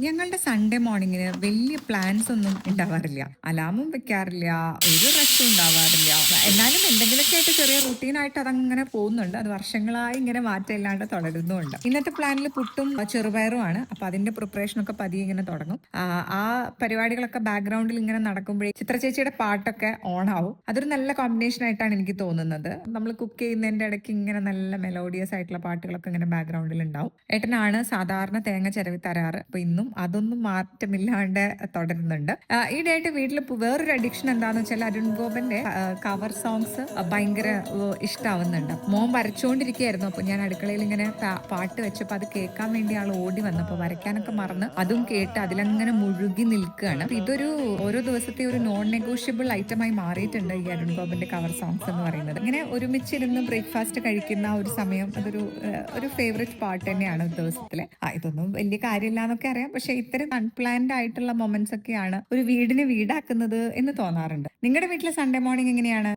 ഞങ്ങളുടെ സൺഡേ മോർണിംഗിന് വലിയ പ്ലാൻസ് ഒന്നും ഉണ്ടാവാറില്ല. അലാമും വെക്കാറില്ല. ഒരു റഷും ഉണ്ടാവാറില്ല. എന്നാലും എന്തെങ്കിലുമൊക്കെ ആയിട്ട് ചെറിയ റൂട്ടീനായിട്ട് അതങ്ങനെ പോകുന്നുണ്ട്. അത് വർഷങ്ങളായി ഇങ്ങനെ മാറ്റമില്ലാണ്ട് തുടരുന്നുമുണ്ട്. ഇന്നത്തെ പ്ലാനിൽ പുട്ടും ചെറുപയറുമാണ്. അപ്പൊ അതിന്റെ പ്രിപ്പറേഷനൊക്കെ പതിയെ ഇങ്ങനെ തുടങ്ങും. ആ പരിപാടികളൊക്കെ ബാക്ക്ഗ്രൗണ്ടിൽ ഇങ്ങനെ നടക്കുമ്പോഴേ ചിത്ര ചേച്ചിയുടെ പാട്ടൊക്കെ ഓൺ ആവും. അതൊരു നല്ല കോമ്പിനേഷൻ ആയിട്ടാണ് എനിക്ക് തോന്നുന്നത്. നമ്മൾ കുക്ക് ചെയ്യുന്നതിന്റെ ഇടയ്ക്ക് ഇങ്ങനെ നല്ല മെലോഡിയസ് ആയിട്ടുള്ള പാട്ടുകളൊക്കെ ഇങ്ങനെ ബാക്ക്ഗ്രൗണ്ടിൽ ഉണ്ടാവും. ഏട്ടനാണ് സാധാരണ തേങ്ങ ചിരവി തരാറ്. അപ്പൊ ഇന്നും അതൊന്നും മാറ്റമില്ലാണ്ട് തുടരുന്നുണ്ട്. ഈയിടെയായിട്ട് വീട്ടിൽ വേറൊരു അഡിക്ഷൻ എന്താന്ന് വെച്ചാൽ അരുൺ ഗോപന്റെ കവർ സോങ്സ് ഭയങ്കര ഇഷ്ടാവുന്നുണ്ട്. മോൻ വരച്ചുകൊണ്ടിരിക്കുകയായിരുന്നു. അപ്പൊ ഞാൻ അടുക്കളയിൽ ഇങ്ങനെ പാട്ട് വെച്ചപ്പോ അത് കേൾക്കാൻ വേണ്ടി ആൾ ഓടി വന്നപ്പോ വരയ്ക്കാനൊക്കെ മറന്ന് അതും കേട്ട് അതിലങ്ങനെ മുഴുകി നിൽക്കുകയാണ്. അപ്പൊ ഇതൊരു ഓരോ ദിവസത്തെ ഒരു നോൺ നെഗോഷ്യബിൾ ഐറ്റമായി മാറിയിട്ടുണ്ട് ഈ അരുൺ ഗോപന്റെ കവർ സോങ്സ് എന്ന് പറയുന്നത്. ഇങ്ങനെ ഒരുമിച്ചിരുന്ന് ബ്രേക്ക്ഫാസ്റ്റ് കഴിക്കുന്ന ഒരു സമയം അതൊരു ഒരു ഫേവറേറ്റ് പാട്ട് തന്നെയാണ് ദിവസത്തിലെ. ഇതൊന്നും വലിയ കാര്യമില്ല എന്നൊക്കെ അറിയാം. പക്ഷെ ഇത്തരം അൺപ്ലാൻഡ് ആയിട്ടുള്ള മൊമെന്റ്സ് ഒക്കെയാണ് ഒരു വീടിനെ വീടാക്കുന്നത് എന്ന് തോന്നാറുണ്ട്. നിങ്ങളുടെ വീട്ടിലെ സൺഡേ മോർണിംഗ് എങ്ങനെയാണ്?